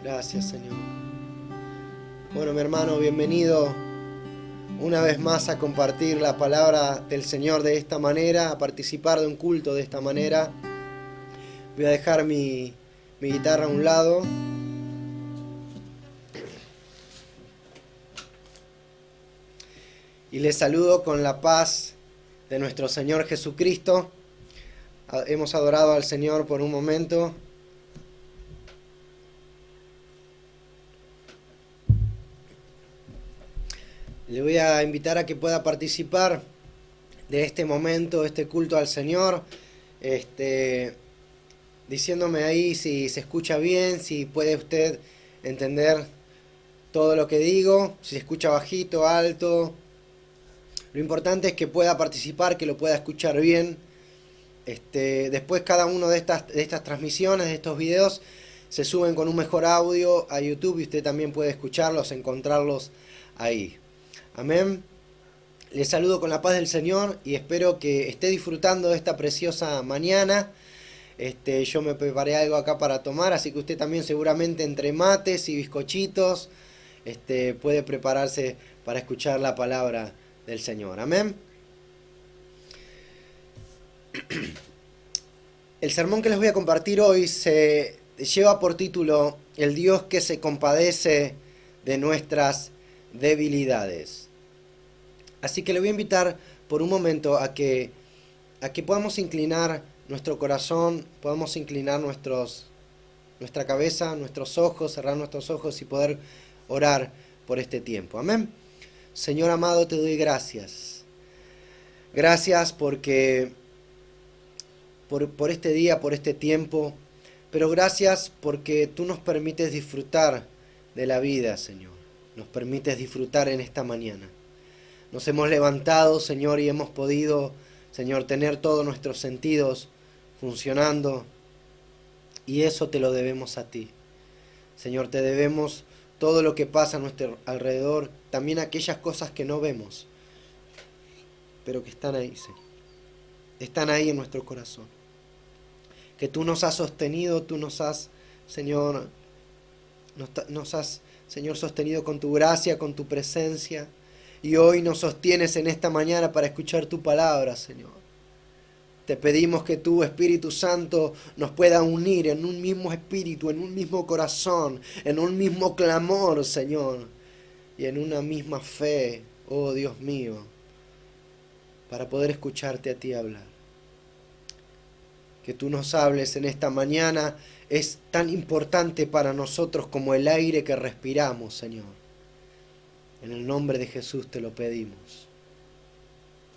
Gracias, Señor. Bueno, mi hermano, bienvenido una vez más a compartir la palabra del Señor de esta manera, a participar de un culto de esta manera. Voy a dejar mi guitarra a un lado. Y les saludo con la paz de nuestro Señor Jesucristo. Hemos adorado al Señor por un momento. Le voy a invitar a que pueda participar de este momento, de este culto al Señor, diciéndome ahí si se escucha bien, si puede usted entender todo lo que digo, si se escucha bajito, alto. Lo importante es que pueda participar, que lo pueda escuchar bien. Después cada uno de estas transmisiones, de estos videos, se suben con un mejor audio a YouTube y usted también puede escucharlos, encontrarlos ahí. Amén. Les saludo con la paz del Señor y espero que esté disfrutando de esta preciosa mañana. Yo me preparé algo acá para tomar, así que usted también seguramente entre mates y bizcochitos puede prepararse para escuchar la palabra del Señor. Amén. El sermón que les voy a compartir hoy se lleva por título El Dios que se compadece de nuestras debilidades. Así que le voy a invitar por un momento a que podamos inclinar nuestro corazón, podamos inclinar nuestra cabeza, nuestros ojos, cerrar nuestros ojos y poder orar por este tiempo. Amén. Señor amado, te doy gracias. Gracias porque por este día, por este tiempo, pero gracias porque tú nos permites disfrutar de la vida, Señor. Nos permites disfrutar en esta mañana. Nos hemos levantado, Señor, y hemos podido, Señor, tener todos nuestros sentidos funcionando. Y eso te lo debemos a ti. Señor, te debemos todo lo que pasa a nuestro alrededor, también aquellas cosas que no vemos, pero que están ahí, Señor. Están ahí en nuestro corazón. Que tú nos has sostenido, tú nos has, Señor, nos has, Señor, sostenido con tu gracia, con tu presencia. Y hoy nos sostienes en esta mañana para escuchar tu palabra, Señor. Te pedimos que tu Espíritu Santo nos pueda unir en un mismo espíritu, en un mismo corazón, en un mismo clamor, Señor, y en una misma fe, oh Dios mío, para poder escucharte a ti hablar. Que tú nos hables en esta mañana es tan importante para nosotros como el aire que respiramos, Señor. En el nombre de Jesús te lo pedimos.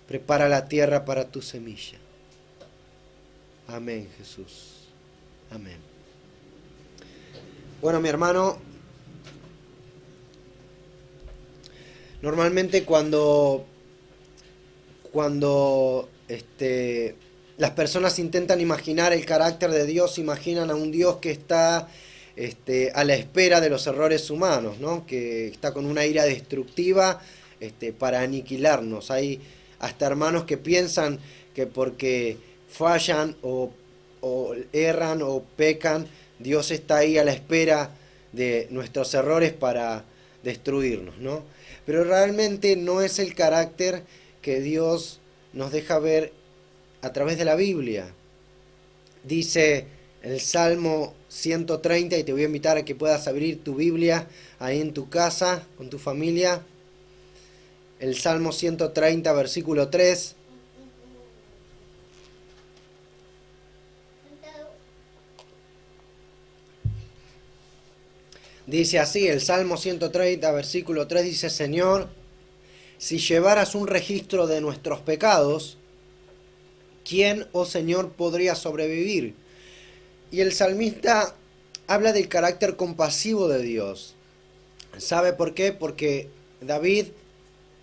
Prepara la tierra para tu semilla. Amén, Jesús. Amén. Bueno, mi hermano, normalmente cuando las personas intentan imaginar el carácter de Dios, imaginan a un Dios que está a la espera de los errores humanos, ¿no? Que está con una ira destructiva para aniquilarnos. Hay hasta hermanos que piensan que porque fallan o erran o pecan, Dios está ahí a la espera de nuestros errores para destruirnos, ¿no? Pero realmente no es el carácter que Dios nos deja ver a través de la Biblia. Dice el Salmo 130, y te voy a invitar a que puedas abrir tu Biblia ahí en tu casa, con tu familia. El Salmo 130, versículo 3. Dice así, el Salmo 130, versículo 3, dice: Señor, si llevaras un registro de nuestros pecados, ¿quién, oh Señor, podría sobrevivir? Y el salmista habla del carácter compasivo de Dios. ¿Sabe por qué? Porque David,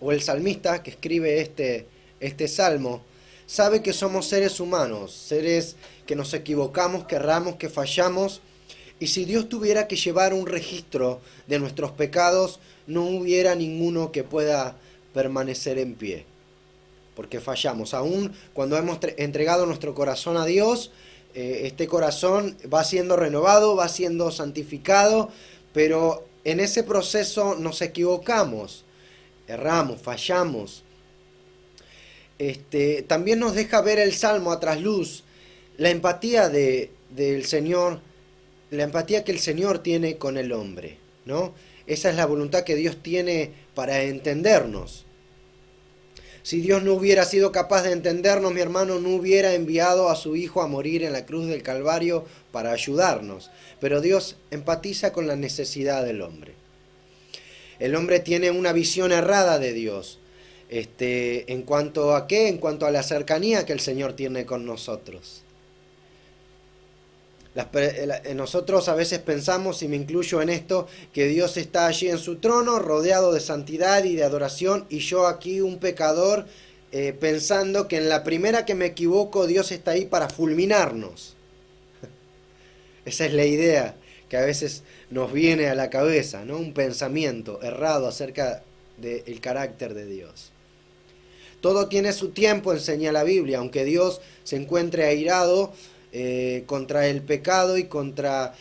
o el salmista que escribe este salmo, sabe que somos seres humanos, seres que nos equivocamos, que erramos, que fallamos. Y si Dios tuviera que llevar un registro de nuestros pecados, no hubiera ninguno que pueda permanecer en pie. Porque fallamos. Aún cuando hemos entregado nuestro corazón a Dios, este corazón va siendo renovado, va siendo santificado, pero en ese proceso nos equivocamos, erramos, fallamos. También nos deja ver el Salmo a trasluz la empatía del Señor, la empatía que el Señor tiene con el hombre, ¿no? Esa es la voluntad que Dios tiene para entendernos. Si Dios no hubiera sido capaz de entendernos, mi hermano, no hubiera enviado a su Hijo a morir en la cruz del Calvario para ayudarnos. Pero Dios empatiza con la necesidad del hombre. El hombre tiene una visión errada de Dios. ¿En cuanto a qué? En cuanto a la cercanía que el Señor tiene con nosotros. Nosotros a veces pensamos, y me incluyo en esto, que Dios está allí en su trono, rodeado de santidad y de adoración, y yo aquí un pecador, pensando que en la primera que me equivoco Dios está ahí para fulminarnos. Esa es la idea que a veces nos viene a la cabeza, ¿no? Un pensamiento errado acerca del carácter de Dios. Todo tiene su tiempo, enseña la Biblia, aunque Dios se encuentre airado contra el pecado y contra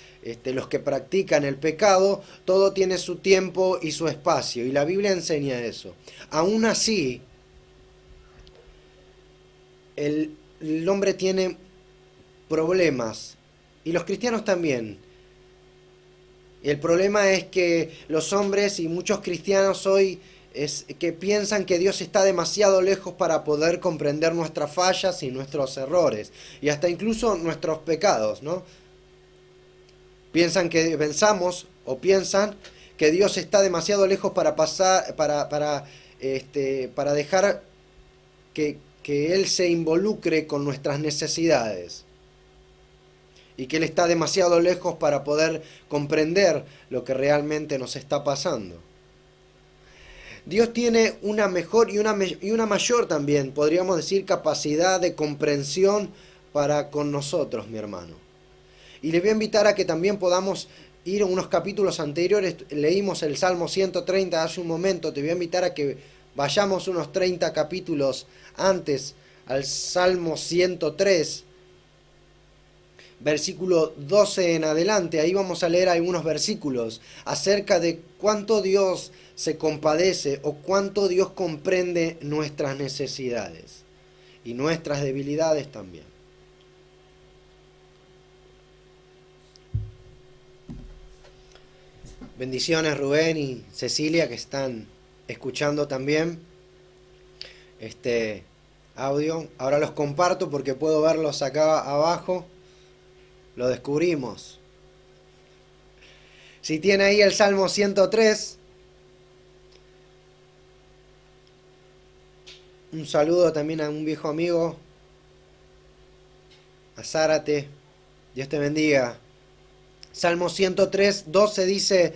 los que practican el pecado, todo tiene su tiempo y su espacio, y la Biblia enseña eso. Aún así, el hombre tiene problemas, y los cristianos también. Y el problema es que los hombres y muchos cristianos hoy es que piensan que Dios está demasiado lejos para poder comprender nuestras fallas y nuestros errores, y hasta incluso nuestros pecados, ¿no? Piensan que Dios está demasiado lejos para pasar, para dejar que Él se involucre con nuestras necesidades, y que Él está demasiado lejos para poder comprender lo que realmente nos está pasando. Dios tiene una mejor y una mayor también, podríamos decir, capacidad de comprensión para con nosotros, mi hermano. Y le voy a invitar a que también podamos ir a unos capítulos anteriores. Leímos el Salmo 130 hace un momento. Te voy a invitar a que vayamos unos 30 capítulos antes al Salmo 103, versículo 12 en adelante. Ahí vamos a leer algunos versículos acerca de cuánto Dios se compadece o cuánto Dios comprende nuestras necesidades y nuestras debilidades también. Bendiciones Rubén y Cecilia, que están escuchando también este audio. Ahora los comparto porque puedo verlos acá abajo. Lo descubrimos. Si tiene ahí el Salmo 103. Un saludo también a un viejo amigo, a Zárate. Dios te bendiga. Salmo 103, 12 dice: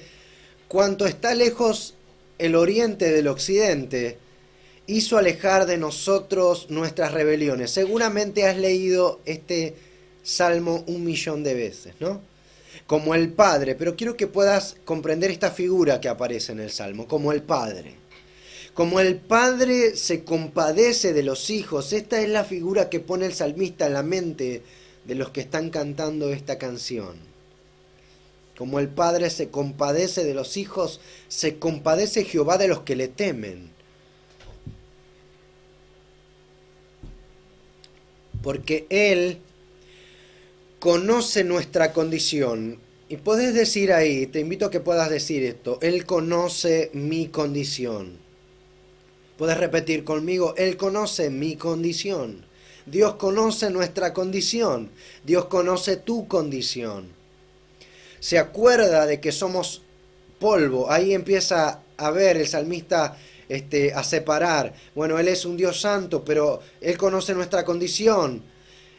cuanto está lejos el oriente del occidente, hizo alejar de nosotros nuestras rebeliones. Seguramente has leído este Salmo 1.000.000 de veces, ¿no? Como el Padre, pero quiero que puedas comprender esta figura que aparece en el Salmo, como el Padre. Como el Padre se compadece de los hijos, esta es la figura que pone el salmista en la mente de los que están cantando esta canción. Como el Padre se compadece de los hijos, se compadece Jehová de los que le temen. Porque Él conoce nuestra condición. Y puedes decir ahí, te invito a que puedas decir esto: Él conoce mi condición. Puedes repetir conmigo: Él conoce mi condición. Dios conoce nuestra condición. Dios conoce tu condición. Se acuerda de que somos polvo. Ahí empieza a ver el salmista a separar. Bueno, Él es un Dios santo, pero Él conoce nuestra condición.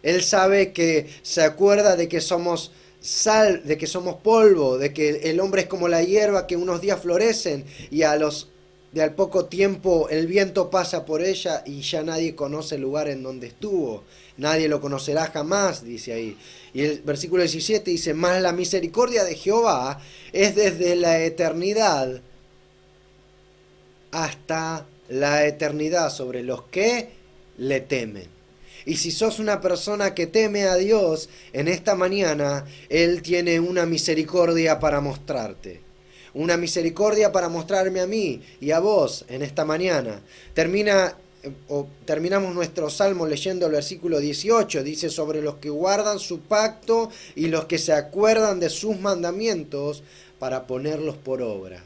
Él sabe que se acuerda de que somos sal, de que somos polvo, de que el hombre es como la hierba que unos días florecen y al poco tiempo el viento pasa por ella y ya nadie conoce el lugar en donde estuvo. Nadie lo conocerá jamás, dice ahí. Y el versículo 17 dice: mas la misericordia de Jehová es desde la eternidad hasta la eternidad sobre los que le temen. Y si sos una persona que teme a Dios, en esta mañana Él tiene una misericordia para mostrarte. Una misericordia para mostrarme a mí y a vos en esta mañana. Terminamos nuestro salmo leyendo el versículo 18. Dice: sobre los que guardan su pacto y los que se acuerdan de sus mandamientos para ponerlos por obra.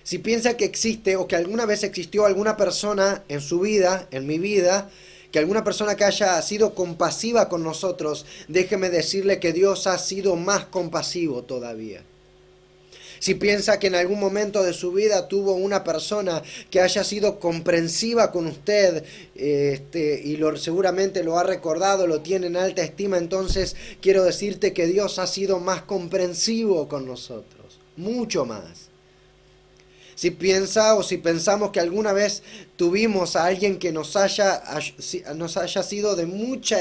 Si piensa que existe o que alguna vez existió alguna persona en su vida, en mi vida, que alguna persona que haya sido compasiva con nosotros, déjeme decirle que Dios ha sido más compasivo todavía. Si piensa que en algún momento de su vida tuvo una persona que haya sido comprensiva con usted, seguramente lo ha recordado, lo tiene en alta estima, entonces quiero decirte que Dios ha sido más comprensivo con nosotros, mucho más. Si piensa o si pensamos que alguna vez tuvimos a alguien que nos haya sido de mucha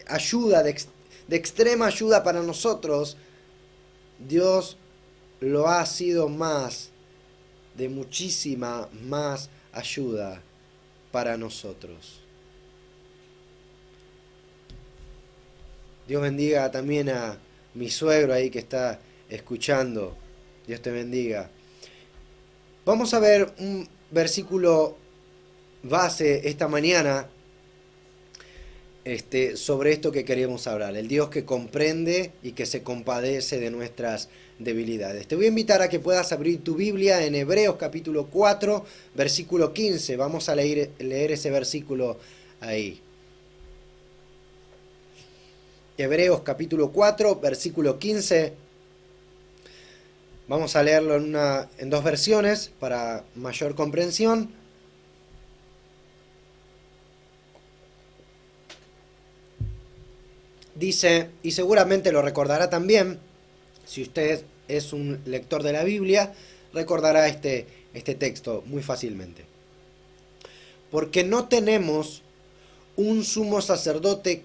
ayuda, de extrema ayuda para nosotros, Dios lo ha sido más, de muchísima más ayuda para nosotros. Dios bendiga también a mi suegro ahí que está escuchando. Dios te bendiga. Vamos a ver un versículo base esta mañana sobre esto que queremos hablar. El Dios que comprende y que se compadece de nuestras debilidades. Te voy a invitar a que puedas abrir tu Biblia en Hebreos capítulo 4, versículo 15. Vamos a leer ese versículo ahí. Hebreos capítulo 4, versículo 15. Vamos a leerlo en dos versiones para mayor comprensión. Dice, y seguramente lo recordará también, si usted es un lector de la Biblia, recordará este texto muy fácilmente. Porque no tenemos un sumo sacerdote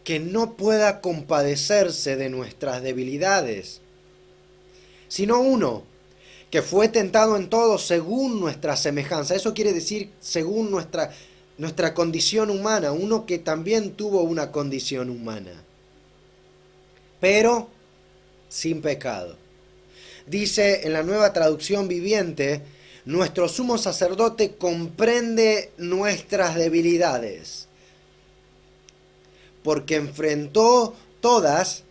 que no pueda compadecerse de nuestras debilidades, sino uno que fue tentado en todo según nuestra semejanza. Eso quiere decir según nuestra condición humana, uno que también tuvo una condición humana, pero sin pecado. Dice en la Nueva Traducción Viviente: nuestro sumo sacerdote comprende nuestras debilidades, porque enfrentó todas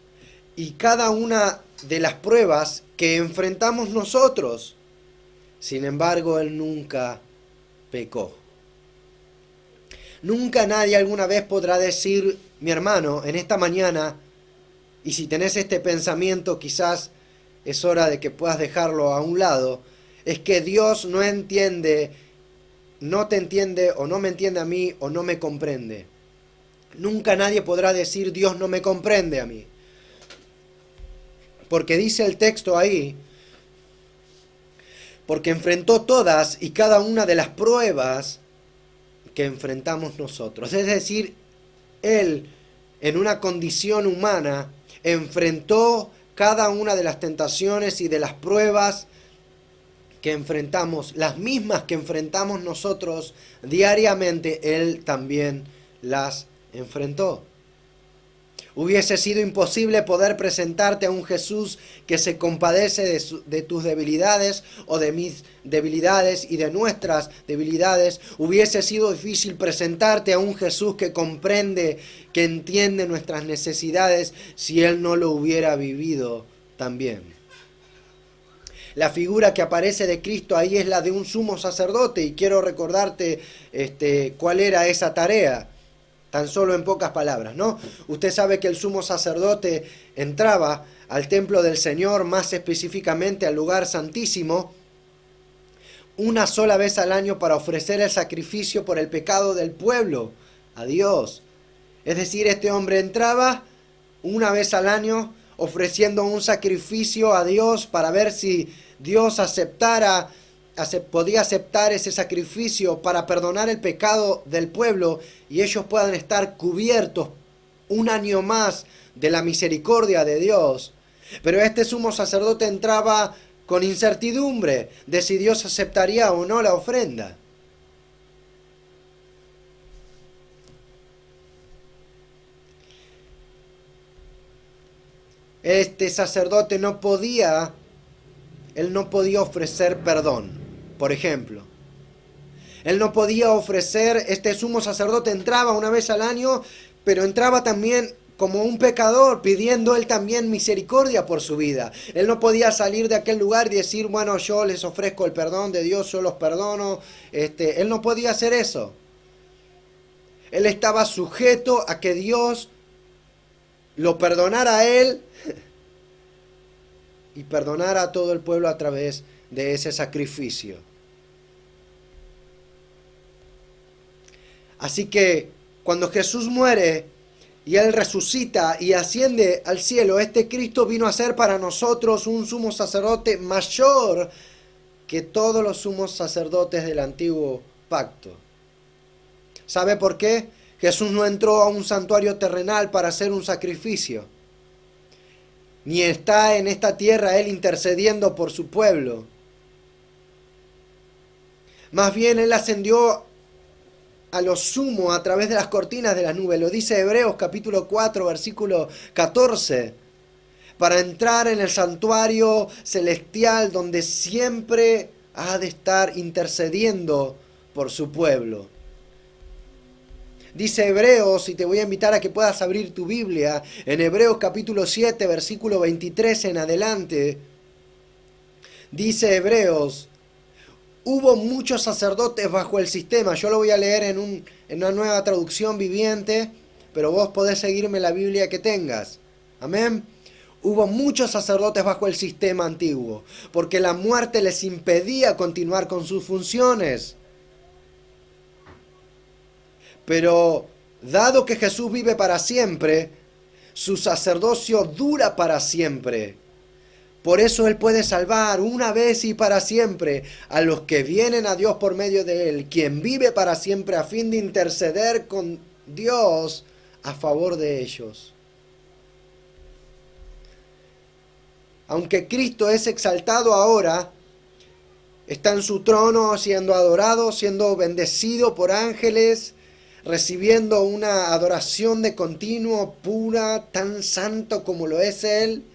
y cada una de las pruebas que enfrentamos nosotros. Sin embargo, Él nunca pecó. Nunca nadie alguna vez podrá decir, mi hermano, en esta mañana, y si tenés este pensamiento, quizás es hora de que puedas dejarlo a un lado, es que Dios no entiende, no te entiende, o no me entiende a mí, o no me comprende. Nunca nadie podrá decir, Dios no me comprende a mí. Porque dice el texto ahí, porque enfrentó todas y cada una de las pruebas que enfrentamos nosotros. Es decir, Él, en una condición humana, enfrentó cada una de las tentaciones y de las pruebas que enfrentamos, las mismas que enfrentamos nosotros diariamente, Él también las enfrentó. Hubiese sido imposible poder presentarte a un Jesús que se compadece de tus debilidades o de mis debilidades y de nuestras debilidades. Hubiese sido difícil presentarte a un Jesús que comprende, que entiende nuestras necesidades si Él no lo hubiera vivido también. La figura que aparece de Cristo ahí es la de un sumo sacerdote, y quiero recordarte cuál era esa tarea. Tan solo en pocas palabras, ¿no? Usted sabe que el sumo sacerdote entraba al templo del Señor, más específicamente al lugar santísimo, una sola vez al año para ofrecer el sacrificio por el pecado del pueblo a Dios. Es decir, este hombre entraba una vez al año ofreciendo un sacrificio a Dios para ver si Dios podía aceptar ese sacrificio para perdonar el pecado del pueblo y ellos puedan estar cubiertos un año más de la misericordia de Dios. Pero este sumo sacerdote entraba con incertidumbre de si Dios aceptaría o no la ofrenda. Este sacerdote él no podía ofrecer perdón, por ejemplo. Él no podía ofrecer, este sumo sacerdote entraba una vez al año, pero entraba también como un pecador, pidiendo él también misericordia por su vida. Él no podía salir de aquel lugar y decir, bueno, yo les ofrezco el perdón de Dios, yo los perdono. Él no podía hacer eso. Él estaba sujeto a que Dios lo perdonara a él y perdonara a todo el pueblo a través de ese sacrificio. Así que cuando Jesús muere y Él resucita y asciende al cielo, este Cristo vino a ser para nosotros un sumo sacerdote mayor que todos los sumos sacerdotes del antiguo pacto. ¿Sabe por qué? Jesús no entró a un santuario terrenal para hacer un sacrificio, ni está en esta tierra Él intercediendo por su pueblo. Más bien Él ascendió a lo sumo a través de las cortinas de las nubes. Lo dice Hebreos capítulo 4, versículo 14. Para entrar en el santuario celestial donde siempre ha de estar intercediendo por su pueblo. Dice Hebreos, y te voy a invitar a que puedas abrir tu Biblia, en Hebreos capítulo 7, versículo 23 en adelante. Dice Hebreos: hubo muchos sacerdotes bajo el sistema. Yo lo voy a leer en una nueva traducción viviente, pero vos podés seguirme la Biblia que tengas. Amén. Hubo muchos sacerdotes bajo el sistema antiguo, porque la muerte les impedía continuar con sus funciones. Pero dado que Jesús vive para siempre, su sacerdocio dura para siempre. Por eso Él puede salvar una vez y para siempre a los que vienen a Dios por medio de Él, quien vive para siempre a fin de interceder con Dios a favor de ellos. Aunque Cristo es exaltado ahora, está en su trono siendo adorado, siendo bendecido por ángeles, recibiendo una adoración de continuo, pura, tan santo como lo es Él.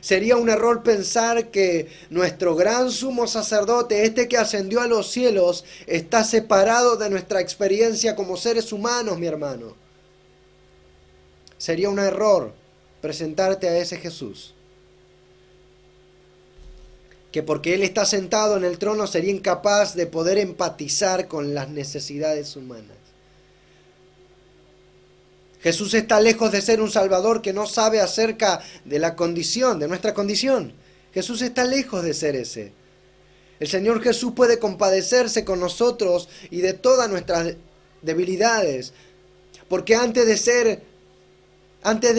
Sería un error pensar que nuestro gran sumo sacerdote, este que ascendió a los cielos, está separado de nuestra experiencia como seres humanos, mi hermano. Sería un error presentarte a ese Jesús, que porque Él está sentado en el trono sería incapaz de poder empatizar con las necesidades humanas. Jesús está lejos de ser un Salvador que no sabe acerca de la condición, de nuestra condición. Jesús está lejos de ser ese. El Señor Jesús puede compadecerse con nosotros y de todas nuestras debilidades, porque antes de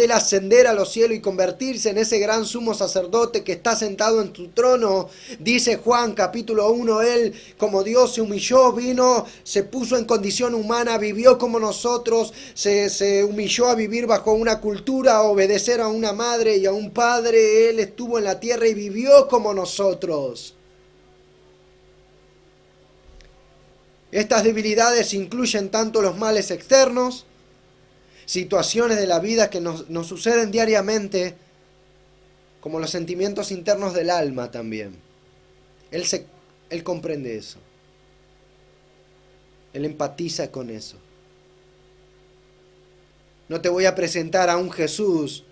Él ascender a los cielos y convertirse en ese gran sumo sacerdote que está sentado en tu trono, dice Juan capítulo 1, Él como Dios se humilló, vino, se puso en condición humana, vivió como nosotros, se humilló a vivir bajo una cultura, a obedecer a una madre y a un padre. Él estuvo en la tierra y vivió como nosotros. Estas debilidades incluyen tanto los males externos, situaciones de la vida que nos suceden diariamente, como los sentimientos internos del alma también. Él comprende eso. Él empatiza con eso. No te voy a presentar a un Jesús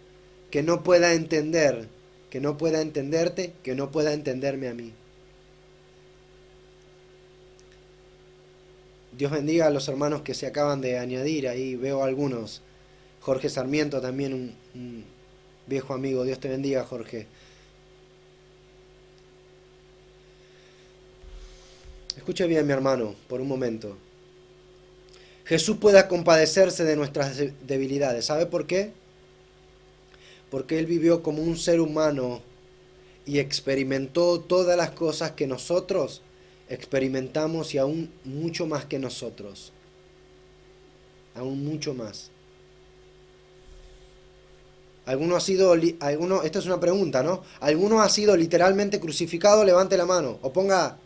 que no pueda entender, que no pueda entenderte, que no pueda entenderme a mí. Dios bendiga a los hermanos que se acaban de añadir. Ahí veo algunos. Jorge Sarmiento también, un viejo amigo. Dios te bendiga, Jorge. Escuche bien, mi hermano, por un momento. Jesús pueda compadecerse de nuestras debilidades. ¿Sabe por qué? Porque Él vivió como un ser humano y experimentó todas las cosas que nosotros experimentamos y aún mucho más que nosotros. Aún mucho más. Esta es una pregunta, ¿no? ¿Alguno ha sido literalmente crucificado? Levante la mano o ponga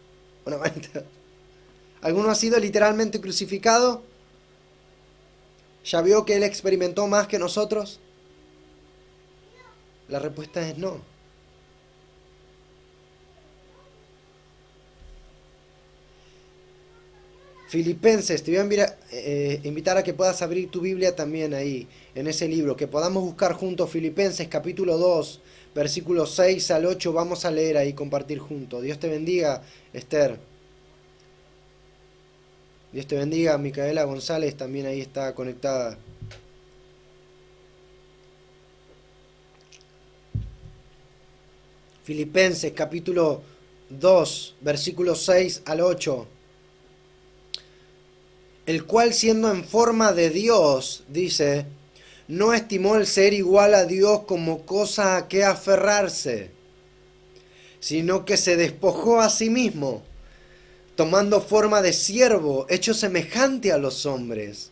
una manita. ¿Alguno ha sido literalmente crucificado? ¿Ya vio que Él experimentó más que nosotros? La respuesta es no. Filipenses, te voy a invitar a que puedas abrir tu Biblia también ahí, en ese libro, que podamos buscar juntos Filipenses capítulo 2, versículos 6 al 8, vamos a leer ahí, compartir juntos. Dios te bendiga, Esther. Dios te bendiga, Micaela González también ahí está conectada. Filipenses capítulo 2, versículos 6 al 8. El cual siendo en forma de Dios, dice, no estimó el ser igual a Dios como cosa a que aferrarse, sino que se despojó a sí mismo, tomando forma de siervo, hecho semejante a los hombres.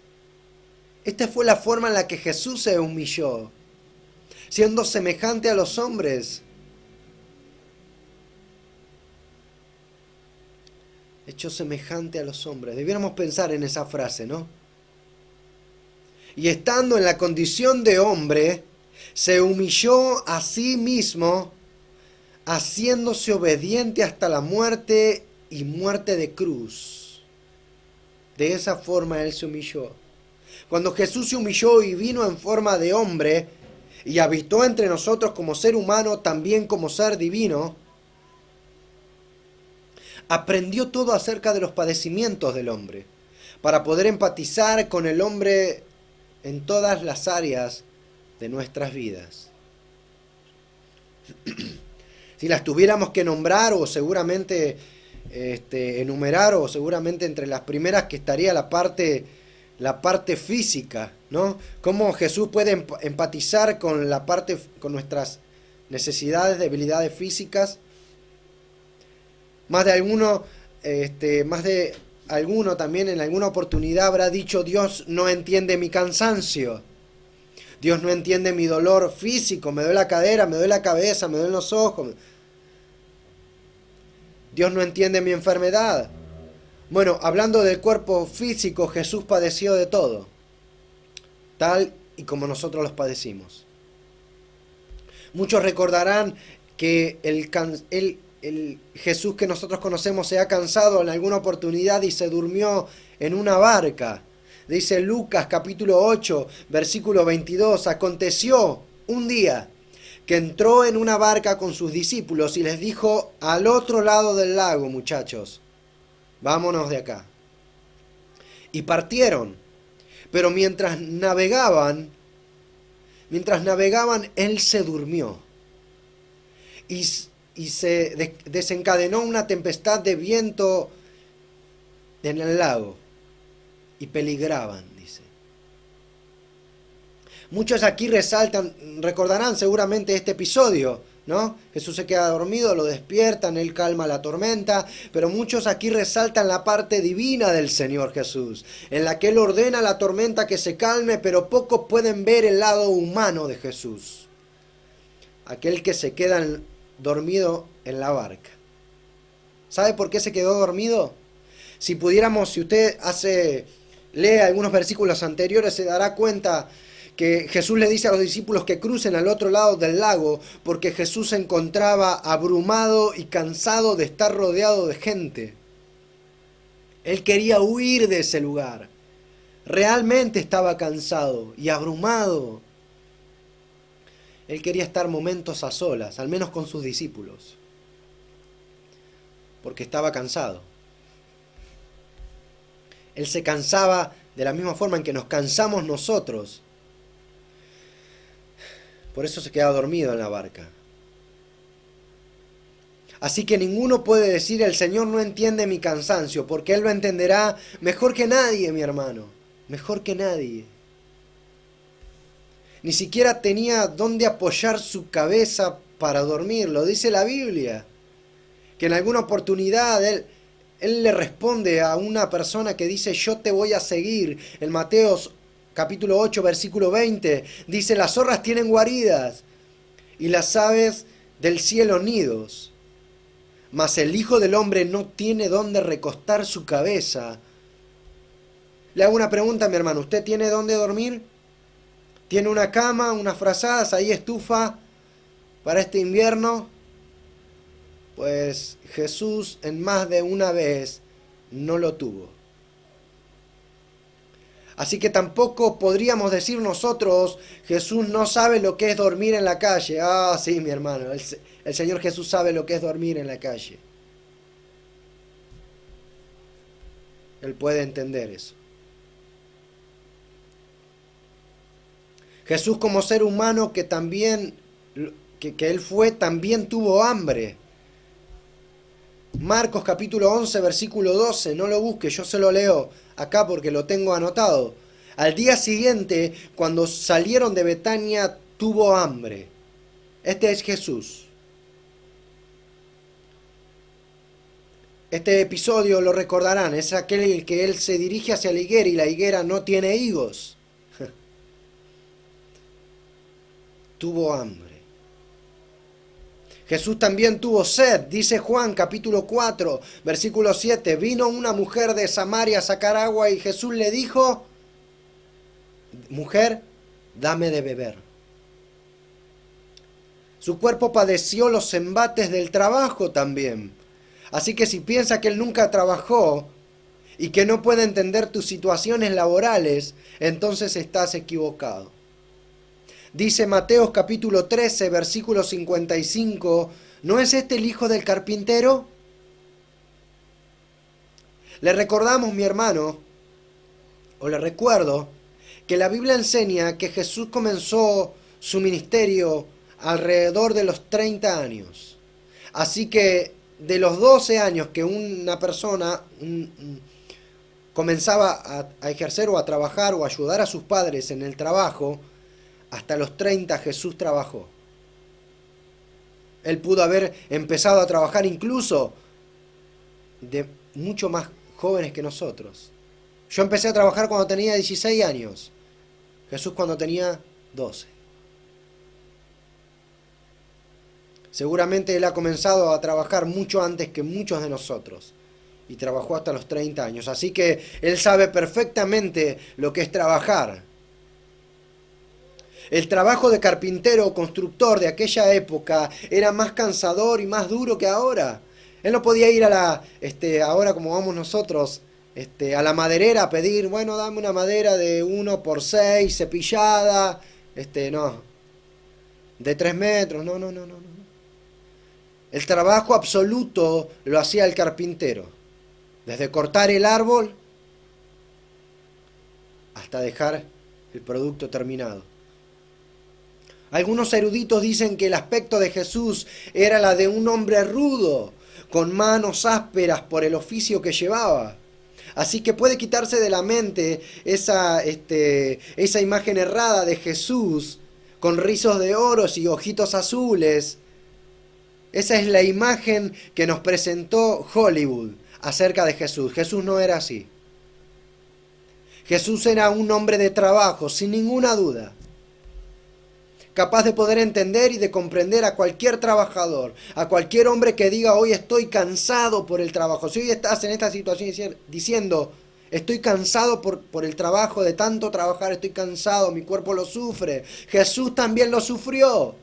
Esta fue la forma en la que Jesús se humilló, siendo semejante a los hombres. Hecho semejante a los hombres. Debiéramos pensar en esa frase, ¿no? Y estando en la condición de hombre, se humilló a sí mismo, haciéndose obediente hasta la muerte y muerte de cruz. De esa forma Él se humilló. Cuando Jesús se humilló y vino en forma de hombre, y habitó entre nosotros como ser humano, también como ser divino, aprendió todo acerca de los padecimientos del hombre, para poder empatizar con el hombre en todas las áreas de nuestras vidas. Si las tuviéramos que nombrar o seguramente enumerar, o seguramente entre las primeras que estaría la parte física, ¿no? Cómo Jesús puede empatizar con con nuestras necesidades, debilidades físicas. Más de alguno también en alguna oportunidad habrá dicho: Dios no entiende mi cansancio, Dios no entiende mi dolor físico, me duele la cadera, me duele la cabeza, me duelen los ojos, Dios no entiende mi enfermedad. Bueno, hablando del cuerpo físico, Jesús padeció de todo, tal y como nosotros los padecimos. Muchos recordarán que el Jesús que nosotros conocemos se ha cansado en alguna oportunidad y se durmió en una barca. Dice Lucas capítulo 8, versículo 22, aconteció un día que entró en una barca con sus discípulos y les dijo: al otro lado del lago, muchachos, vámonos de acá. Y partieron, pero mientras navegaban, él se durmió. Y se desencadenó una tempestad de viento en el lago y peligraban, dice. Muchos aquí recordarán seguramente este episodio, ¿no? Jesús se queda dormido, lo despiertan, Él calma la tormenta, pero muchos aquí resaltan la parte divina del Señor Jesús, en la que Él ordena a la tormenta que se calme, pero pocos pueden ver el lado humano de Jesús. Aquel que se queda dormido en la barca. ¿Sabe por qué se quedó dormido? Si usted lee algunos versículos anteriores, se dará cuenta que Jesús le dice a los discípulos que crucen al otro lado del lago, porque Jesús se encontraba abrumado y cansado de estar rodeado de gente. Él quería huir de ese lugar. Realmente estaba cansado y abrumado. Él quería estar momentos a solas, al menos con sus discípulos, porque estaba cansado. Él se cansaba de la misma forma en que nos cansamos nosotros. Por eso se queda dormido en la barca. Así que ninguno puede decir: el Señor no entiende mi cansancio, porque Él lo entenderá mejor que nadie, mi hermano, mejor que nadie. Ni siquiera tenía dónde apoyar su cabeza para dormir. Lo dice la Biblia, que en alguna oportunidad él le responde a una persona que dice: yo te voy a seguir. En Mateo capítulo 8, versículo 20, dice: las zorras tienen guaridas y las aves del cielo nidos, mas el Hijo del Hombre no tiene dónde recostar su cabeza. Le hago una pregunta, mi hermano: ¿usted tiene dónde dormir? ¿Tiene una cama, unas frazadas, ahí estufa? para este invierno, pues Jesús en más de una vez no lo tuvo. Así que tampoco podríamos decir nosotros, Jesús no sabe lo que es dormir en la calle. Ah, sí, mi hermano, el Señor Jesús sabe lo que es dormir en la calle. Él puede entender eso. Jesús como ser humano que también, que Él fue, también tuvo hambre. Marcos capítulo 11, versículo 12, no lo busque, yo se lo leo acá porque lo tengo anotado. Al día siguiente, cuando salieron de Betania, tuvo hambre. Este es Jesús. Este episodio lo recordarán, es aquel en el que Él se dirige hacia la higuera y la higuera no tiene higos. Tuvo hambre. Jesús también tuvo sed, dice Juan capítulo 4, versículo 7. Vino una mujer de Samaria a sacar agua y Jesús le dijo, mujer, dame de beber. Su cuerpo padeció los embates del trabajo también. Así que si piensa que Él nunca trabajó y que no puede entender tus situaciones laborales, entonces estás equivocado. Dice Mateo capítulo 13, versículo 55, ¿no es este el hijo del carpintero? Le recordamos, mi hermano, o le recuerdo, que la Biblia enseña que Jesús comenzó su ministerio alrededor de los 30 años. Así que de los 12 años que una persona comenzaba a ejercer o a trabajar o a ayudar a sus padres en el trabajo, hasta los 30 Jesús trabajó. Él pudo haber empezado a trabajar incluso de mucho más jóvenes que nosotros. Yo empecé a trabajar cuando tenía 16 años. Jesús cuando tenía 12. Seguramente Él ha comenzado a trabajar mucho antes que muchos de nosotros. Y trabajó hasta los 30 años. Así que Él sabe perfectamente lo que es trabajar. El trabajo de carpintero o constructor de aquella época era más cansador y más duro que ahora. Él no podía ir ahora como vamos nosotros, a la maderera a pedir, bueno, dame una madera de 1x6, cepillada, no, de 3 metros, no. El trabajo absoluto lo hacía el carpintero, desde cortar el árbol hasta dejar el producto terminado. Algunos eruditos dicen que el aspecto de Jesús era la de un hombre rudo, con manos ásperas por el oficio que llevaba. Así que puede quitarse de la mente esa imagen errada de Jesús con rizos de oro y ojitos azules. Esa es la imagen que nos presentó Hollywood acerca de Jesús. Jesús no era así. Jesús era un hombre de trabajo, sin ninguna duda. Capaz de poder entender y de comprender a cualquier trabajador, a cualquier hombre que diga, hoy estoy cansado por el trabajo. Si hoy estás en esta situación diciendo, estoy cansado por el trabajo, de tanto trabajar, estoy cansado, mi cuerpo lo sufre. Jesús también lo sufrió.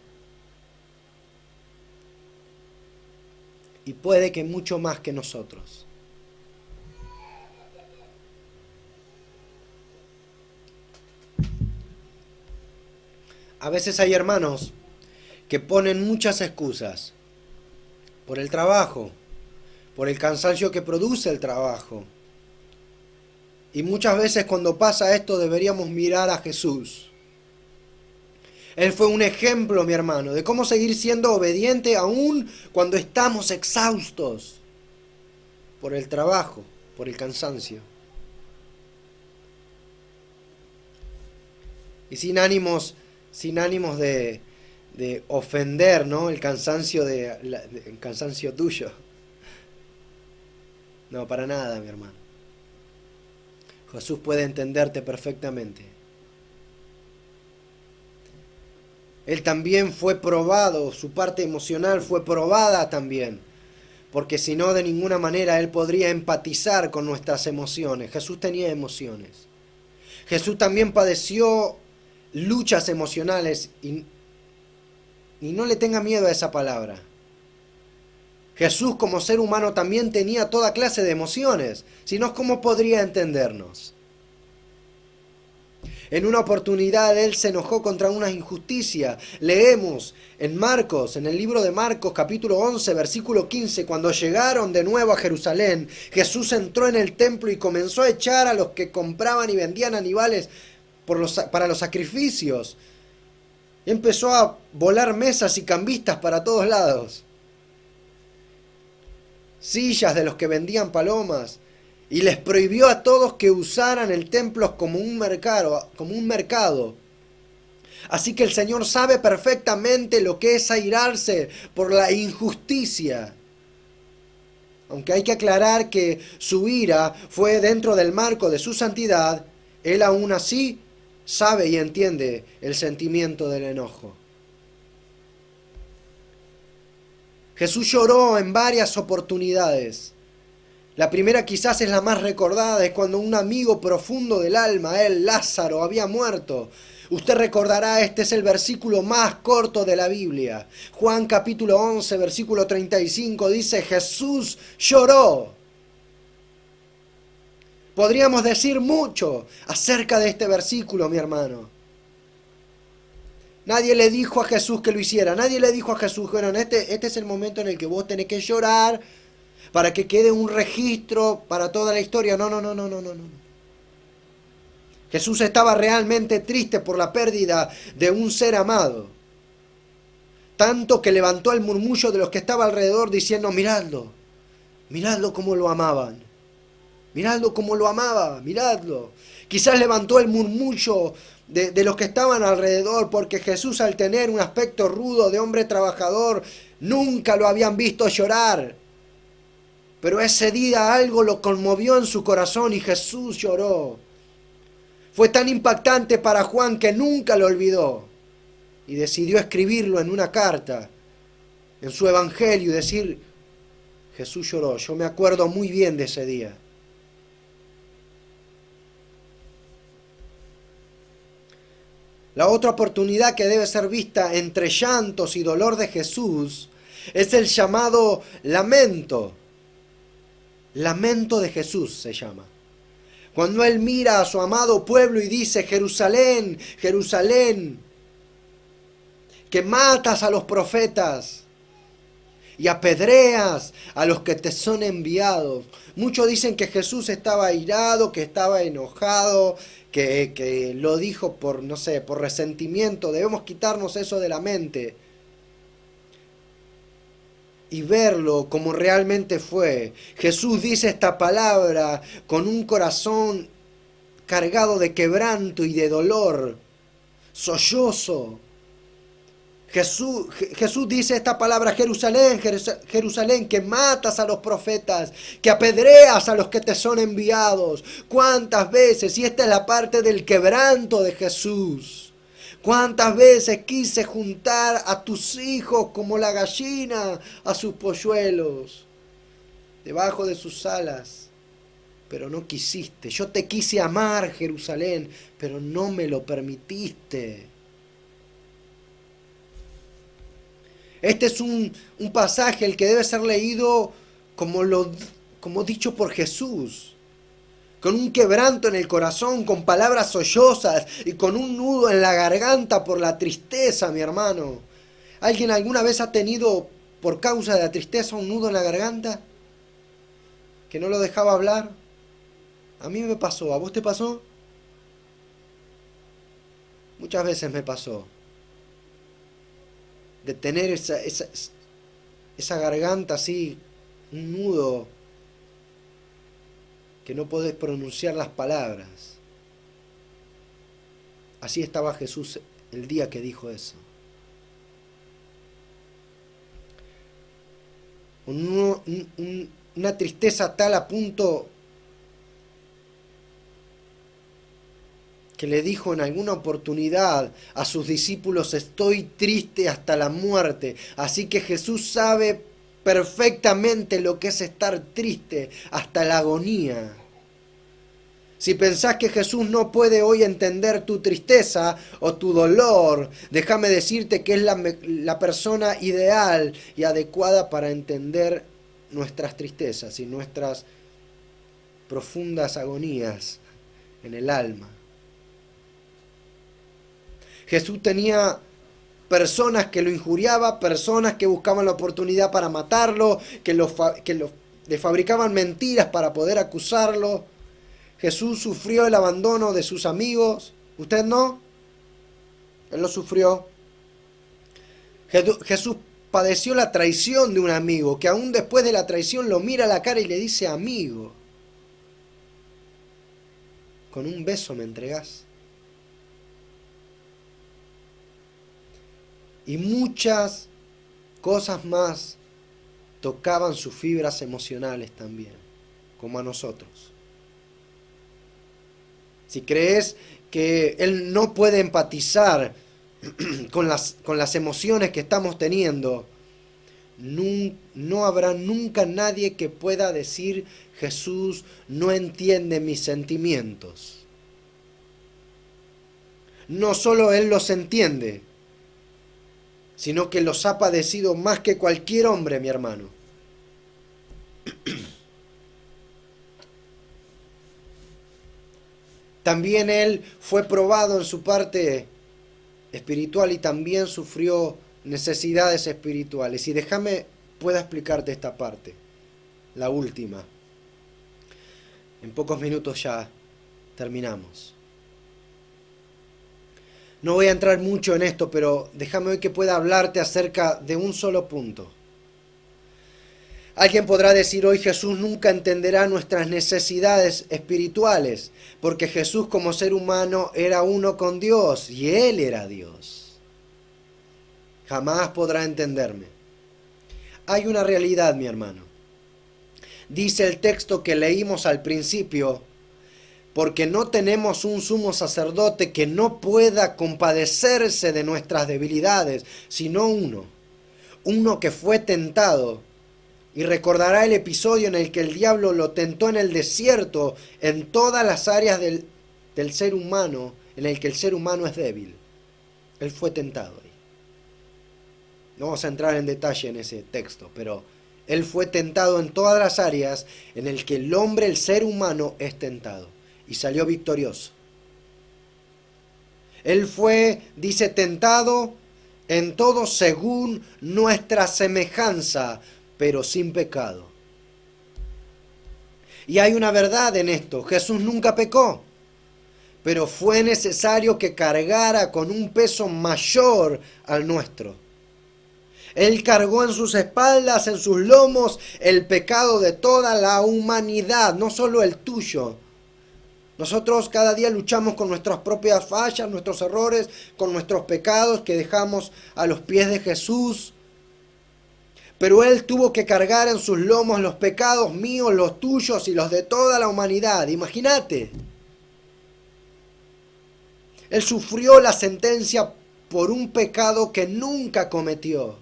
Y puede que mucho más que nosotros. A veces hay hermanos que ponen muchas excusas por el trabajo, por el cansancio que produce el trabajo. Y muchas veces cuando pasa esto deberíamos mirar a Jesús. Él fue un ejemplo, mi hermano, de cómo seguir siendo obediente aún cuando estamos exhaustos por el trabajo, por el cansancio. Y sin ánimos de ofender, ¿no? El cansancio el cansancio tuyo. No, para nada, mi hermano. Jesús puede entenderte perfectamente. Él también fue probado, su parte emocional fue probada también, porque si no, de ninguna manera Él podría empatizar con nuestras emociones. Jesús tenía emociones. Jesús también padeció luchas emocionales Y no le tenga miedo a esa palabra. Jesús como ser humano también tenía toda clase de emociones, si no, ¿cómo podría entendernos? En una oportunidad él se enojó contra una injusticia. Leemos en Marcos, en el libro de Marcos capítulo 11, versículo 15, cuando llegaron de nuevo a Jerusalén, Jesús entró en el templo y comenzó a echar a los que compraban y vendían animales para los sacrificios. Y empezó a volar mesas y cambistas para todos lados. Sillas de los que vendían palomas, y les prohibió a todos que usaran el templo como un mercado. Así que el Señor sabe perfectamente lo que es airarse por la injusticia. Aunque hay que aclarar que su ira fue dentro del marco de su santidad, Él aún así sabe y entiende el sentimiento del enojo. Jesús lloró en varias oportunidades. La primera quizás es la más recordada, es cuando un amigo profundo del alma, Lázaro, había muerto. Usted recordará, este es el versículo más corto de la Biblia. Juan capítulo 11, versículo 35 dice, Jesús lloró. Podríamos decir mucho acerca de este versículo, mi hermano. Nadie le dijo a Jesús que lo hiciera. Nadie le dijo a Jesús, bueno, este es el momento en el que vos tenés que llorar para que quede un registro para toda la historia. No. Jesús estaba realmente triste por la pérdida de un ser amado. Tanto que levantó el murmullo de los que estaban alrededor diciendo, miradlo cómo lo amaban. Miradlo cómo lo amaba, miradlo. Quizás levantó el murmullo de los que estaban alrededor, porque Jesús, al tener un aspecto rudo de hombre trabajador, nunca lo habían visto llorar. Pero ese día algo lo conmovió en su corazón y Jesús lloró. Fue tan impactante para Juan que nunca lo olvidó y decidió escribirlo en una carta, en su evangelio, y decir, Jesús lloró. Yo me acuerdo muy bien de ese día. La otra oportunidad que debe ser vista entre llantos y dolor de Jesús es el llamado lamento. Lamento de Jesús se llama. Cuando Él mira a su amado pueblo y dice, Jerusalén, Jerusalén, que matas a los profetas y apedreas a los que te son enviados. Muchos dicen que Jesús estaba airado, que estaba enojado, que lo dijo por, no sé, por resentimiento. Debemos quitarnos eso de la mente y verlo como realmente fue. Jesús dice esta palabra con un corazón cargado de quebranto y de dolor, sollozo. Jesús dice esta palabra, Jerusalén, Jerusalén, que matas a los profetas, que apedreas a los que te son enviados. ¿Cuántas veces? Y esta es la parte del quebranto de Jesús. ¿Cuántas veces quise juntar a tus hijos como la gallina a sus polluelos, debajo de sus alas? Pero no quisiste. Yo te quise amar, Jerusalén, pero no me lo permitiste. Este es un pasaje el que debe ser leído como dicho por Jesús, con un quebranto en el corazón, con palabras sollozas y con un nudo en la garganta por la tristeza, mi hermano. ¿Alguien alguna vez ha tenido, por causa de la tristeza, un nudo en la garganta que no lo dejaba hablar? A mí me pasó. ¿A vos te pasó? Muchas veces me pasó. De tener esa garganta así, un nudo, que no podés pronunciar las palabras. Así estaba Jesús el día que dijo eso. Una tristeza tal a punto que le dijo en alguna oportunidad a sus discípulos, estoy triste hasta la muerte. Así que Jesús sabe perfectamente lo que es estar triste hasta la agonía. Si pensás que Jesús no puede hoy entender tu tristeza o tu dolor, déjame decirte que es la persona ideal y adecuada para entender nuestras tristezas y nuestras profundas agonías en el alma. Jesús tenía personas que lo injuriaban, personas que buscaban la oportunidad para matarlo, le fabricaban mentiras para poder acusarlo. Jesús sufrió el abandono de sus amigos. ¿Usted no? Él lo sufrió. Jesús padeció la traición de un amigo, que aún después de la traición lo mira a la cara y le dice: amigo, con un beso me entregás. Y muchas cosas más tocaban sus fibras emocionales también, como a nosotros. Si crees que Él no puede empatizar con las emociones que estamos teniendo, no habrá nunca nadie que pueda decir: Jesús no entiende mis sentimientos. No solo Él los entiende, sino que los ha padecido más que cualquier hombre, mi hermano. También Él fue probado en su parte espiritual y también sufrió necesidades espirituales. Y pueda explicarte esta parte, la última. En pocos minutos ya terminamos. No voy a entrar mucho en esto, pero déjame hoy que pueda hablarte acerca de un solo punto. Alguien podrá decir hoy: Jesús nunca entenderá nuestras necesidades espirituales, porque Jesús como ser humano era uno con Dios y Él era Dios. Jamás podrá entenderme. Hay una realidad, mi hermano. Dice el texto que leímos al principio: porque no tenemos un sumo sacerdote que no pueda compadecerse de nuestras debilidades, sino uno que fue tentado. Y recordará el episodio en el que el diablo lo tentó en el desierto, en todas las áreas del ser humano, en el que el ser humano es débil. Él fue tentado ahí. No vamos a entrar en detalle en ese texto, pero Él fue tentado en todas las áreas en el que el hombre, el ser humano, es tentado. Y salió victorioso. Él fue, dice, tentado en todo según nuestra semejanza, pero sin pecado. Y hay una verdad en esto: Jesús nunca pecó, pero fue necesario que cargara con un peso mayor al nuestro. Él cargó en sus espaldas, en sus lomos, el pecado de toda la humanidad, no solo el tuyo. Nosotros cada día luchamos con nuestras propias fallas, nuestros errores, con nuestros pecados que dejamos a los pies de Jesús. Pero Él tuvo que cargar en sus lomos los pecados míos, los tuyos y los de toda la humanidad. Imagínate. Él sufrió la sentencia por un pecado que nunca cometió.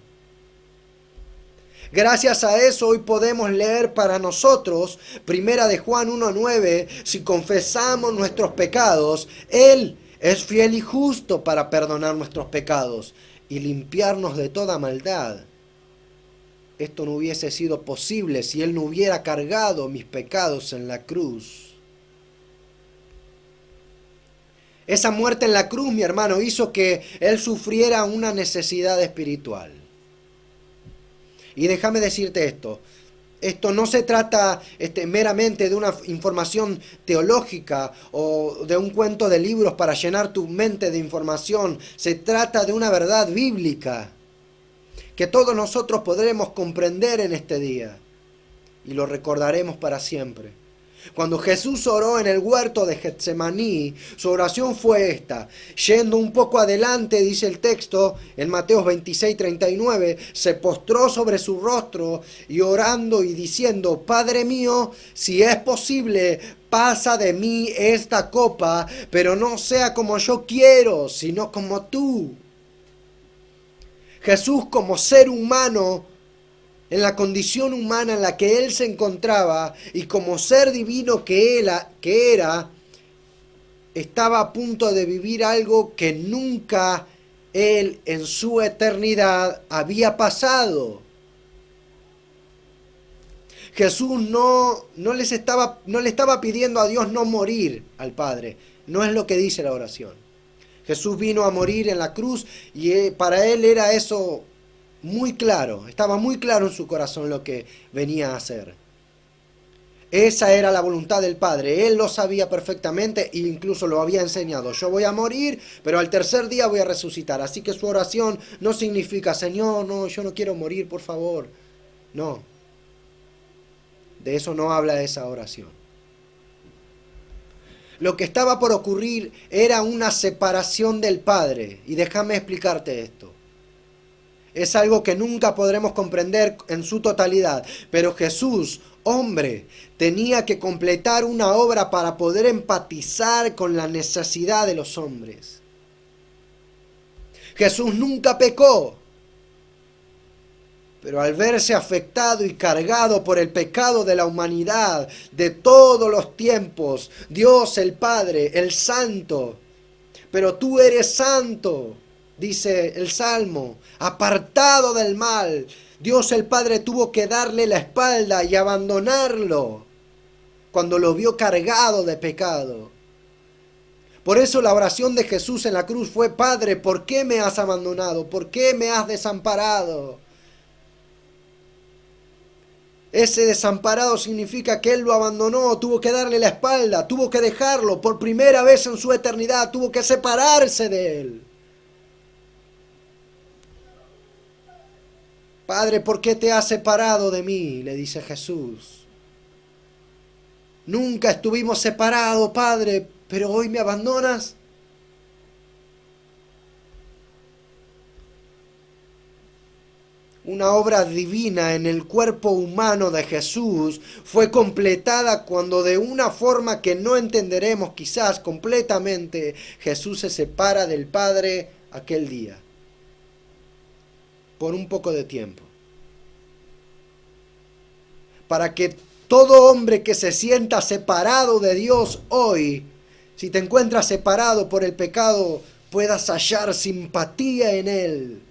Gracias a eso hoy podemos leer para nosotros, Primera de Juan 1:9, si confesamos nuestros pecados, Él es fiel y justo para perdonar nuestros pecados y limpiarnos de toda maldad. Esto no hubiese sido posible si Él no hubiera cargado mis pecados en la cruz. Esa muerte en la cruz, mi hermano, hizo que Él sufriera una necesidad espiritual. Y déjame decirte esto no se trata meramente de una información teológica o de un cuento de libros para llenar tu mente de información. Se trata de una verdad bíblica que todos nosotros podremos comprender en este día y lo recordaremos para siempre. Cuando Jesús oró en el huerto de Getsemaní, su oración fue esta. Yendo un poco adelante, dice el texto, en Mateo 26:39, se postró sobre su rostro y orando y diciendo: Padre mío, si es posible, pasa de mí esta copa, pero no sea como yo quiero, sino como tú. Jesús, como ser humano, en la condición humana en la que Él se encontraba y como ser divino que era, estaba a punto de vivir algo que nunca Él en su eternidad había pasado. Jesús no le estaba pidiendo a Dios no morir al Padre. No es lo que dice la oración. Jesús vino a morir en la cruz y para Él era eso muy claro. Estaba muy claro en su corazón lo que venía a hacer. Esa era la voluntad del Padre. Él lo sabía perfectamente e incluso lo había enseñado. Yo voy a morir, pero al tercer día voy a resucitar. Así que su oración no significa, Señor, no, yo no quiero morir, por favor. No. De eso no habla esa oración. Lo que estaba por ocurrir era una separación del Padre. Y déjame explicarte esto. Es algo que nunca podremos comprender en su totalidad. Pero Jesús, hombre, tenía que completar una obra para poder empatizar con la necesidad de los hombres. Jesús nunca pecó. Pero al verse afectado y cargado por el pecado de la humanidad de todos los tiempos, Dios el Padre, el Santo, pero tú eres santo, dice el Salmo, apartado del mal, Dios el Padre tuvo que darle la espalda y abandonarlo cuando lo vio cargado de pecado. Por eso la oración de Jesús en la cruz fue: Padre, ¿por qué me has abandonado? ¿Por qué me has desamparado? Ese desamparado significa que Él lo abandonó, tuvo que darle la espalda, tuvo que dejarlo por primera vez en su eternidad, tuvo que separarse de Él. Padre, ¿por qué te has separado de mí?, le dice Jesús. Nunca estuvimos separados, Padre, pero hoy me abandonas. Una obra divina en el cuerpo humano de Jesús fue completada cuando, de una forma que no entenderemos quizás completamente, Jesús se separa del Padre aquel día, por un poco de tiempo. Para que todo hombre que se sienta separado de Dios hoy, si te encuentras separado por el pecado, puedas hallar simpatía en Él,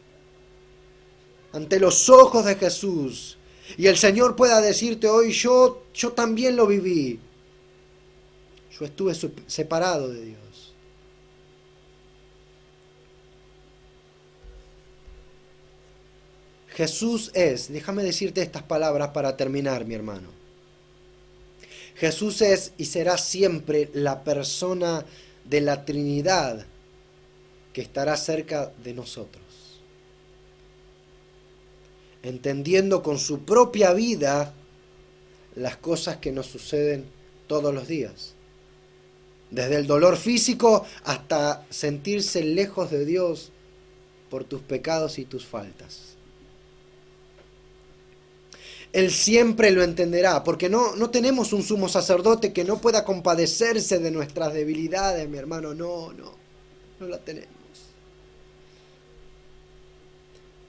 ante los ojos de Jesús, y el Señor pueda decirte hoy: yo también lo viví, yo estuve separado de Dios. Jesús es, déjame decirte estas palabras para terminar, mi hermano. Jesús es y será siempre la persona de la Trinidad que estará cerca de nosotros, entendiendo con su propia vida las cosas que nos suceden todos los días. Desde el dolor físico hasta sentirse lejos de Dios por tus pecados y tus faltas. Él siempre lo entenderá, porque no tenemos un sumo sacerdote que no pueda compadecerse de nuestras debilidades, mi hermano. No la tenemos.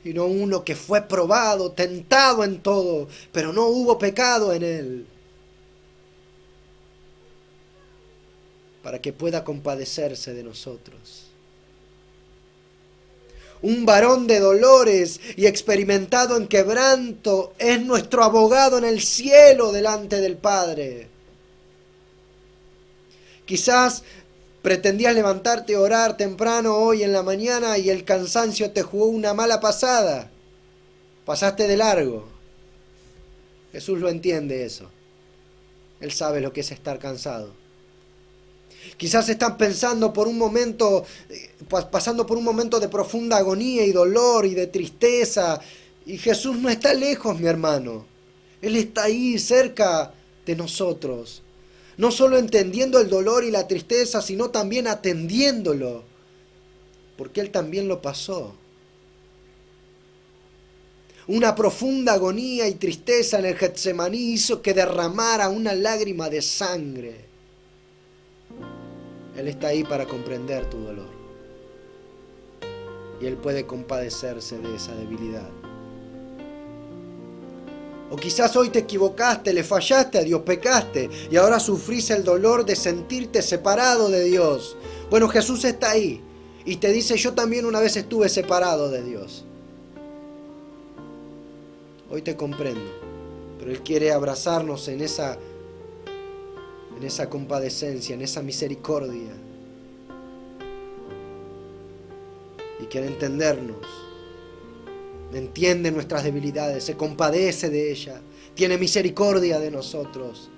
Sino uno que fue probado, tentado en todo, pero no hubo pecado en él, para que pueda compadecerse de nosotros. Un varón de dolores y experimentado en quebranto es nuestro abogado en el cielo delante del Padre. Quizás pretendías levantarte y orar temprano hoy en la mañana y el cansancio te jugó una mala pasada. Pasaste de largo. Jesús lo entiende eso. Él sabe lo que es estar cansado. Quizás están pasando por un momento de profunda agonía y dolor y de tristeza. Y Jesús no está lejos, mi hermano. Él está ahí cerca de nosotros. No solo entendiendo el dolor y la tristeza, sino también atendiéndolo, porque Él también lo pasó. Una profunda agonía y tristeza en el Getsemaní hizo que derramara una lágrima de sangre. Él está ahí para comprender tu dolor, y Él puede compadecerse de esa debilidad. O quizás hoy te equivocaste, le fallaste a Dios, pecaste y ahora sufrís el dolor de sentirte separado de Dios. Bueno, Jesús está ahí y te dice, yo también una vez estuve separado de Dios. Hoy te comprendo, pero Él quiere abrazarnos en esa compadecencia, en esa misericordia. Y quiere entendernos. Entiende nuestras debilidades, se compadece de ellas, tiene misericordia de nosotros.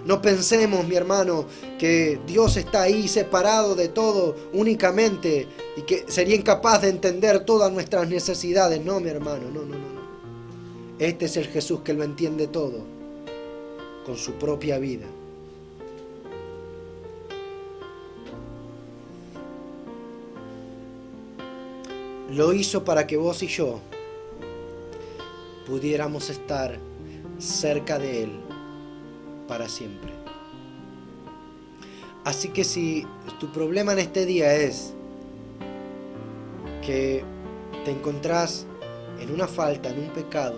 No pensemos, mi hermano, que Dios está ahí separado de todo únicamente y que sería incapaz de entender todas nuestras necesidades. No, mi hermano, no. Este es el Jesús que lo entiende todo con su propia vida. Lo hizo para que vos y yo pudiéramos estar cerca de Él para siempre. Así que si tu problema en este día es que te encontrás en una falta, en un pecado,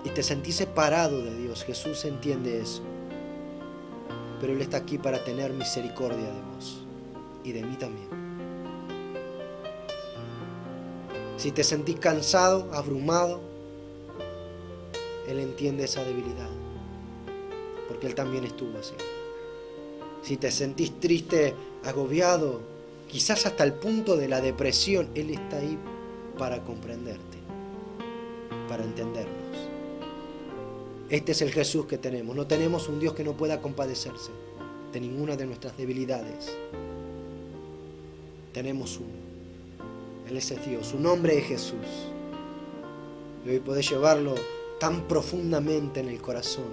y te sentís separado de Dios, Jesús entiende eso. Pero Él está aquí para tener misericordia de vos y de mí también. Si te sentís cansado, abrumado, Él entiende esa debilidad, porque Él también estuvo así. Si te sentís triste, agobiado, quizás hasta el punto de la depresión, Él está ahí para comprenderte, para entendernos. Este es el Jesús que tenemos. No tenemos un Dios que no pueda compadecerse de ninguna de nuestras debilidades. Tenemos uno. Él es Dios, su nombre es Jesús. Y hoy podés llevarlo tan profundamente en el corazón.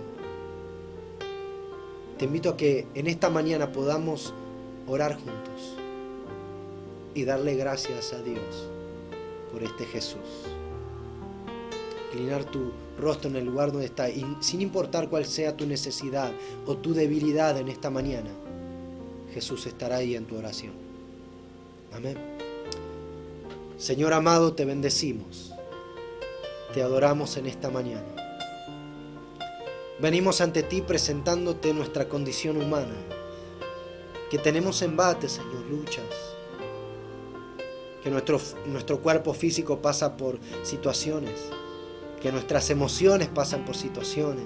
Te invito a que en esta mañana podamos orar juntos y darle gracias a Dios por este Jesús. Inclinar tu rostro en el lugar donde está y sin importar cuál sea tu necesidad o tu debilidad en esta mañana, Jesús estará ahí en tu oración. Amén. Señor amado, te bendecimos, te adoramos en esta mañana. Venimos ante ti presentándote nuestra condición humana, que tenemos embates, Señor, luchas, que nuestro cuerpo físico pasa por situaciones, que nuestras emociones pasan por situaciones,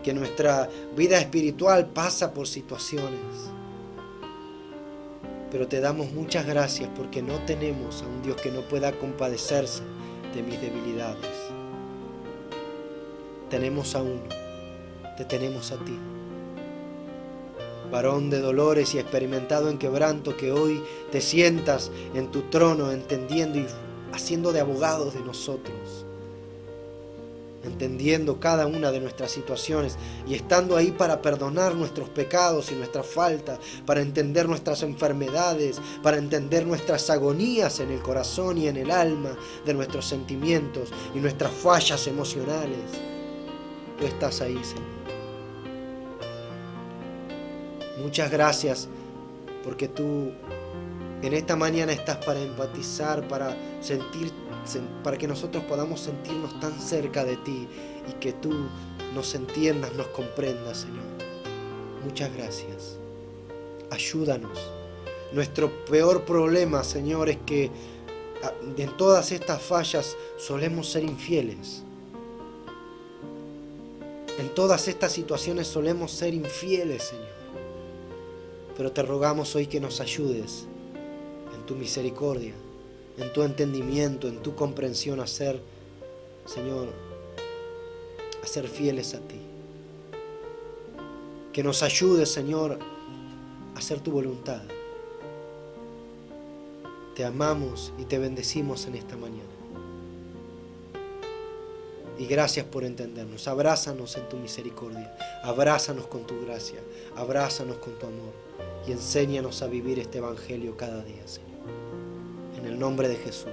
que nuestra vida espiritual pasa por situaciones. Pero te damos muchas gracias porque no tenemos a un Dios que no pueda compadecerse de mis debilidades. Tenemos a uno, te tenemos a ti. Varón de dolores y experimentado en quebranto, que hoy te sientas en tu trono entendiendo y haciendo de abogado de nosotros. Entendiendo cada una de nuestras situaciones y estando ahí para perdonar nuestros pecados y nuestras faltas, para entender nuestras enfermedades, para entender nuestras agonías en el corazón y en el alma, de nuestros sentimientos y nuestras fallas emocionales. Tú estás ahí, Señor. Muchas gracias porque tú en esta mañana estás para empatizar, para que nosotros podamos sentirnos tan cerca de ti y que tú nos entiendas, nos comprendas, Señor. Muchas gracias. Ayúdanos. Nuestro peor problema, Señor, es que en todas estas fallas solemos ser infieles. En todas estas situaciones solemos ser infieles, Señor. Pero te rogamos hoy que nos ayudes en tu misericordia, en tu entendimiento, en tu comprensión a ser, Señor, a ser fieles a ti. Que nos ayudes, Señor, a hacer tu voluntad. Te amamos y te bendecimos en esta mañana. Y gracias por entendernos. Abrázanos en tu misericordia. Abrázanos con tu gracia. Abrázanos con tu amor. Y enséñanos a vivir este evangelio cada día, Señor. En el nombre de Jesús.